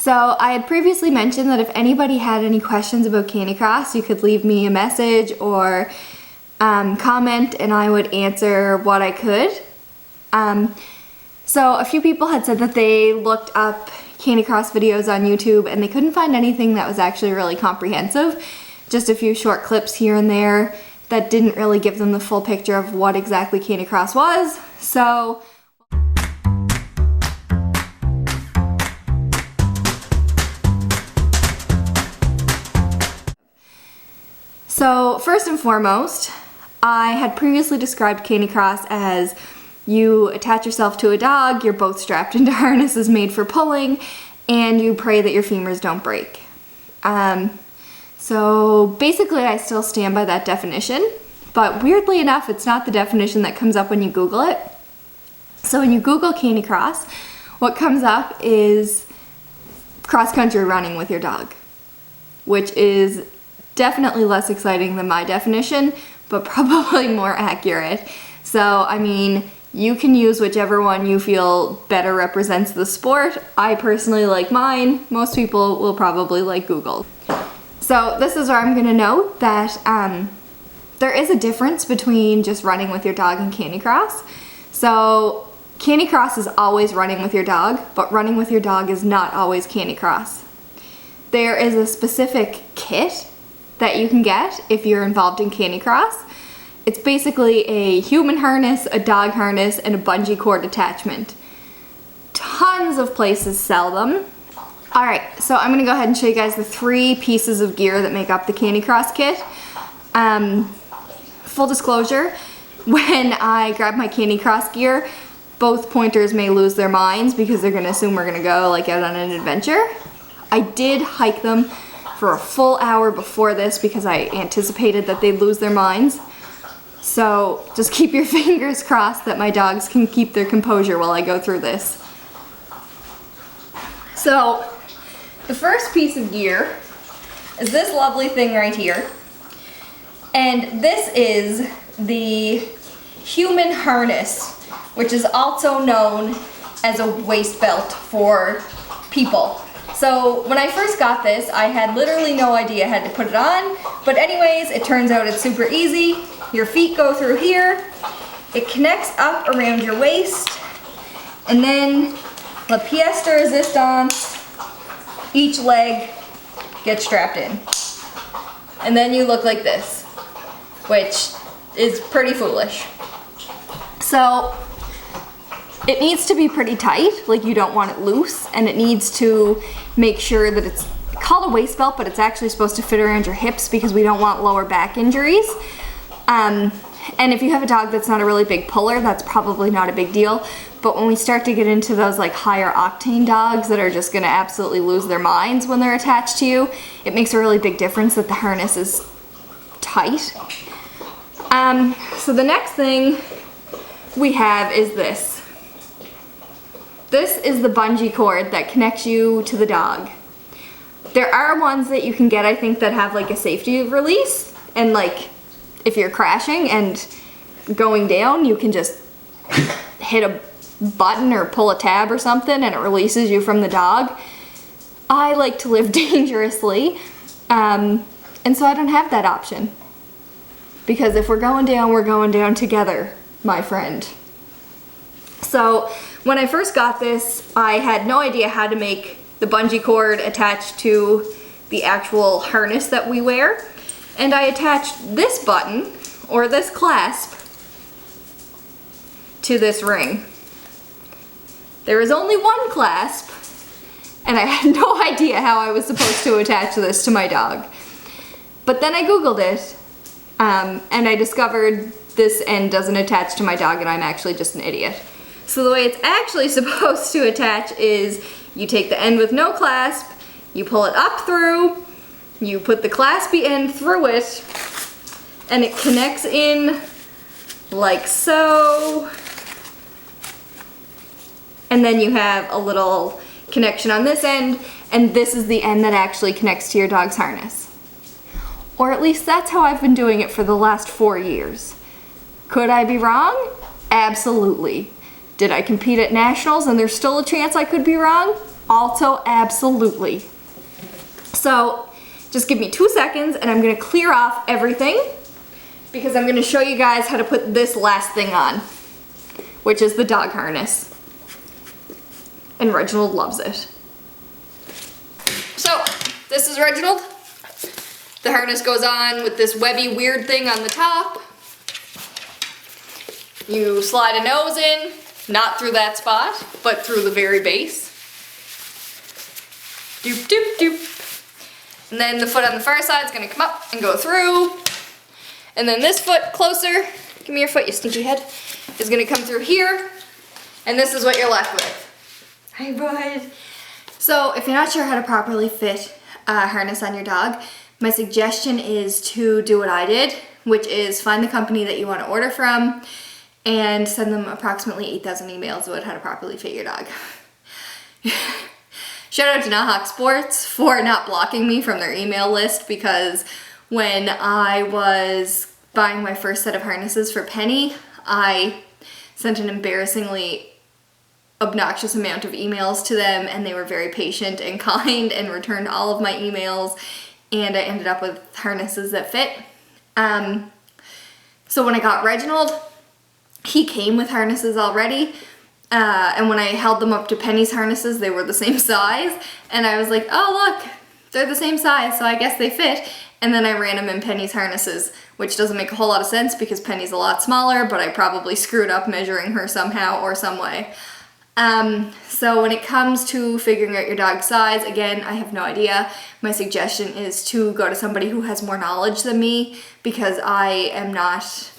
So I had previously mentioned that if anybody had any questions about canicross, you could leave me a message or comment and I would answer what I could. So a few people had said that they looked up canicross videos on YouTube and they couldn't find anything that was actually really comprehensive. Just a few short clips here and there that didn't really give them the full picture of what exactly canicross was. So first and foremost, I had previously described canicross as you attach yourself to a dog, you're both strapped into harnesses made for pulling, and you pray that your femurs don't break. So basically I still stand by that definition, but weirdly enough, it's not the definition that comes up when you Google it. So when you Google canicross, what comes up is cross-country running with your dog, which is definitely less exciting than my definition, but probably more accurate. So, I mean, you can use whichever one you feel better represents the sport. I personally like mine. Most people will probably like Google. So this is where I'm gonna note that there is a difference between just running with your dog and canicross. So canicross is always running with your dog, but running with your dog is not always canicross. There is a specific kit that you can get if you're involved in canicross. It's basically a human harness, a dog harness, and a bungee cord attachment. Tons of places sell them. All right, so I'm gonna go ahead and show you guys the 3 pieces of gear that make up the canicross kit. Full disclosure, when I grab my canicross gear, both pointers may lose their minds because they're gonna assume we're gonna go like out on an adventure. I did hike them for a full hour before this because I anticipated that they'd lose their minds. So just keep your fingers crossed that my dogs can keep their composure while I go through this. So the first piece of gear is this lovely thing right here. And this is the human harness, which is also known as a waist belt for people. So when I first got this, I had literally no idea I had to put it on, but anyways, it turns out it's super easy. Your feet go through here, it connects up around your waist, and then la pièce de résistance, each leg gets strapped in. And then you look like this, which is pretty foolish. So it needs to be pretty tight, like you don't want it loose, and it needs to make sure that it's called a waist belt, but it's actually supposed to fit around your hips because we don't want lower back injuries. And if you have a dog that's not a really big puller, that's probably not a big deal. But when we start to get into those like higher octane dogs that are just gonna absolutely lose their minds when they're attached to you, it makes a really big difference that the harness is tight. So the next thing we have is this. This is the bungee cord that connects you to the dog. There are ones that you can get, I think, that have like a safety release, and like if you're crashing and going down, you can just hit a button or pull a tab or something and it releases you from the dog. I like to live dangerously, and so I don't have that option. Because if we're going down together, my friend. So when I first got this, I had no idea how to make the bungee cord attached to the actual harness that we wear. And I attached this button, or this clasp, to this ring. There is only one clasp, and I had no idea how I was supposed to attach this to my dog. But then I Googled it, and I discovered this end doesn't attach to my dog, and I'm actually just an idiot. So the way it's actually supposed to attach is you take the end with no clasp, you pull it up through, you put the claspy end through it, and it connects in like so. And then you have a little connection on this end, and this is the end that actually connects to your dog's harness. Or at least that's how I've been doing it for the last 4 years. Could I be wrong? Absolutely. Did I compete at nationals and there's still a chance I could be wrong? Also, absolutely. So just give me 2 seconds and I'm gonna clear off everything because I'm gonna show you guys how to put this last thing on, which is the dog harness. And Reginald loves it. So, this is Reginald. The harness goes on with this webby weird thing on the top. You slide a nose in, not through that spot, but through the very base. Doop, doop, doop. And then the foot on the far side is gonna come up and go through. And then this foot closer, give me your foot, you stinky head, is gonna come through here. And this is what you're left with. Hi, bud. So if you're not sure how to properly fit a harness on your dog, my suggestion is to do what I did, which is find the company that you want to order from and send them approximately 8,000 emails about how to properly fit your dog. Shout out to AHAHA Sports for not blocking me from their email list, because when I was buying my first set of harnesses for Penny, I sent an embarrassingly obnoxious amount of emails to them, and they were very patient and kind and returned all of my emails, and I ended up with harnesses that fit. So when I got Reginald, he came with harnesses already, and when I held them up to Penny's harnesses, they were the same size, and I was like, oh look, they're the same size, so I guess they fit. And then I ran them in Penny's harnesses, which doesn't make a whole lot of sense because Penny's a lot smaller, but I probably screwed up measuring her somehow or some way. So when it comes to figuring out your dog's size, again, I have no idea. My suggestion is to go to somebody who has more knowledge than me, because I am not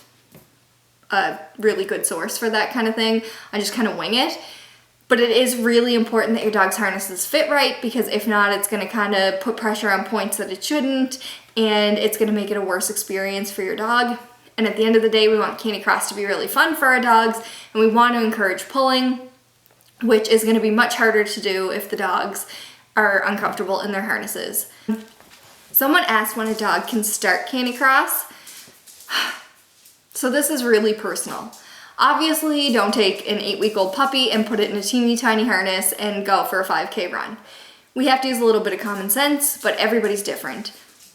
a really good source for that kind of thing. I just kind of wing it. But it is really important that your dog's harnesses fit right, because if not, it's going to kind of put pressure on points that it shouldn't, and it's going to make it a worse experience for your dog. And at the end of the day, we want canicross to be really fun for our dogs, and we want to encourage pulling, which is going to be much harder to do if the dogs are uncomfortable in their harnesses. Someone asked when a dog can start canicross. So this is really personal. Obviously, don't take an 8-week-old puppy and put it in a teeny tiny harness and go for a 5K run. We have to use a little bit of common sense, but everybody's different.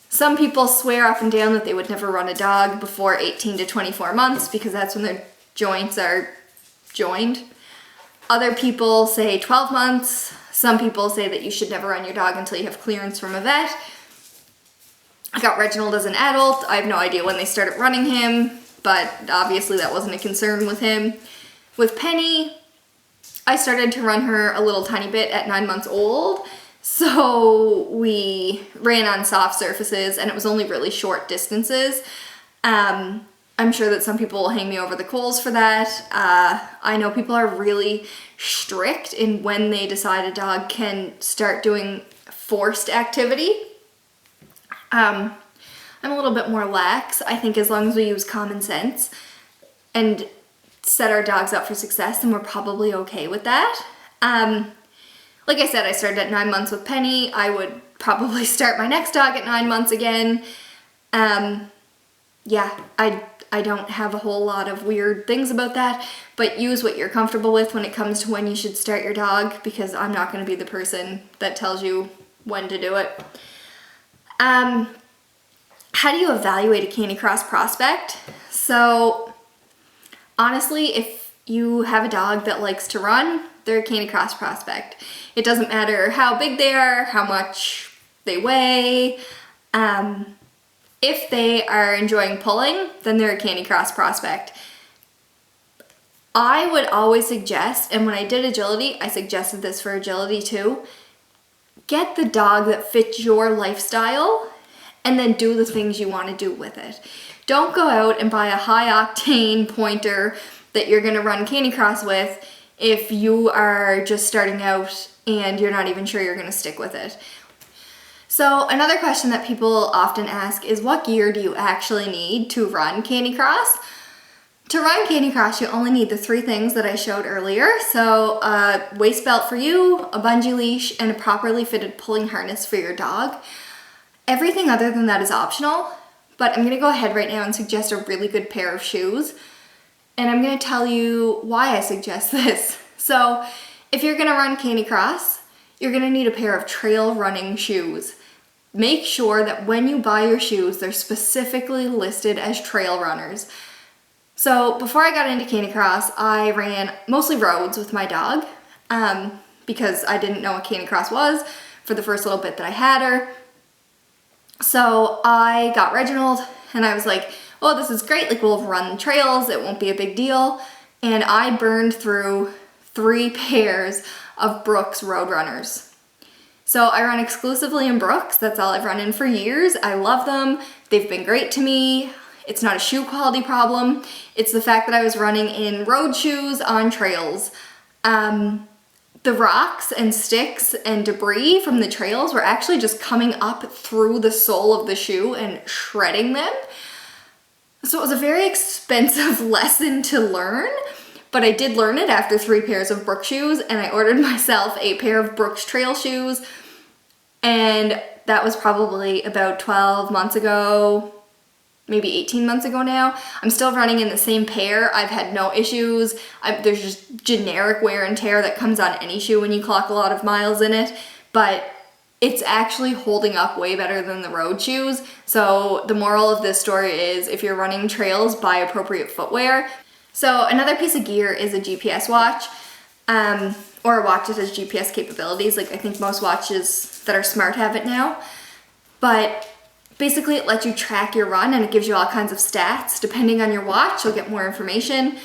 Some people swear up and down that they would never run a dog before 18 to 24 months because that's when their joints are joined. Other people say 12 months. Some people say that you should never run your dog until you have clearance from a vet. I got Reginald as an adult. I have no idea when they started running him, but obviously that wasn't a concern with him. With Penny, I started to run her a little tiny bit at 9 months old. So we ran on soft surfaces and it was only really short distances. I'm sure that some people will hang me over the coals for that. I know people are really strict in when they decide a dog can start doing forced activity. I'm a little bit more lax. I think as long as we use common sense and set our dogs up for success, then we're probably okay with that. Like I said, I started at 9 months with Penny. I would probably start my next dog at 9 months again. Yeah, I don't have a whole lot of weird things about that, but use what you're comfortable with when it comes to when you should start your dog, because I'm not going to be the person that tells you when to do it. How do you evaluate a canicross prospect? So honestly, if you have a dog that likes to run, they're a canicross prospect. It doesn't matter how big they are, how much they weigh. If they are enjoying pulling, then they're a canicross prospect. I would always suggest, and when I did agility, I suggested this for agility too, get the dog that fits your lifestyle and then do the things you want to do with it. Don't go out and buy a high-octane pointer that you're going to run canicross with if you are just starting out and you're not even sure you're going to stick with it. So another question that people often ask is, what gear do you actually need to run canicross? To run canicross, you only need the 3 things that I showed earlier. So a waist belt for you, a bungee leash, and a properly fitted pulling harness for your dog. Everything other than that is optional, but I'm gonna go ahead right now and suggest a really good pair of shoes. And I'm gonna tell you why I suggest this. So if you're gonna run canicross, you're gonna need a pair of trail running shoes. Make sure that when you buy your shoes, they're specifically listed as trail runners. So before I got into canicross, I ran mostly roads with my dog because I didn't know what canicross was for the first little bit that I had her. So I got Reginald and I was like, oh, this is great, like we'll run trails, it won't be a big deal. And I burned through 3 pairs of Brooks Road Runners. So I run exclusively in Brooks. That's all I've run in for years. I love them. They've been great to me. It's not a shoe quality problem. It's the fact that I was running in road shoes on trails. The rocks and sticks and debris from the trails were actually just coming up through the sole of the shoe and shredding them. So it was a very expensive lesson to learn, but I did learn it after 3 pairs of Brooks shoes, and I ordered myself a pair of Brooks trail shoes, and that was probably about 12 months ago, maybe 18 months ago now. I'm still running in the same pair. I've had no issues. There's just generic wear and tear that comes on any shoe when you clock a lot of miles in it, but it's actually holding up way better than the road shoes. So the moral of this story is if you're running trails, buy appropriate footwear. So another piece of gear is a GPS watch, or a watch that has GPS capabilities. Like I think most watches that are smart have it now. But basically it lets you track your run and it gives you all kinds of stats. Depending on your watch, you'll get more information.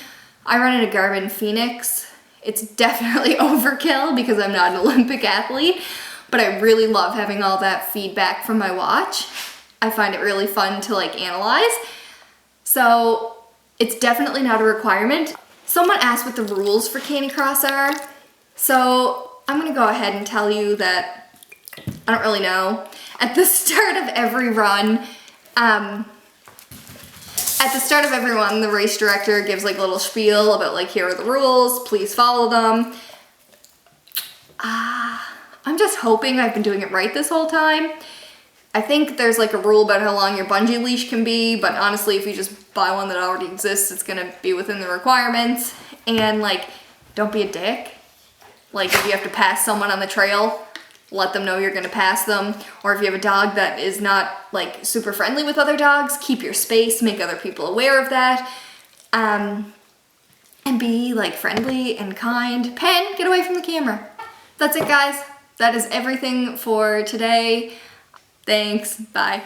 I run in a Garmin Phoenix. It's definitely overkill because I'm not an Olympic athlete, but I really love having all that feedback from my watch. I find it really fun to like analyze. So it's definitely not a requirement. Someone asked what the rules for canicross are. So I'm gonna go ahead and tell you that I don't really know. At the start of every run, the race director gives like a little spiel about like, here are the rules, please follow them. I'm just hoping I've been doing it right this whole time. I think there's like a rule about how long your bungee leash can be, but honestly, if you just buy one that already exists, it's gonna be within the requirements. And like, don't be a dick. Like if you have to pass someone on the trail, let them know you're gonna pass them. Or if you have a dog that is not like super friendly with other dogs, keep your space, make other people aware of that. And be like friendly and kind. Pen, get away from the camera. That's it, guys. That is everything for today. Thanks, bye.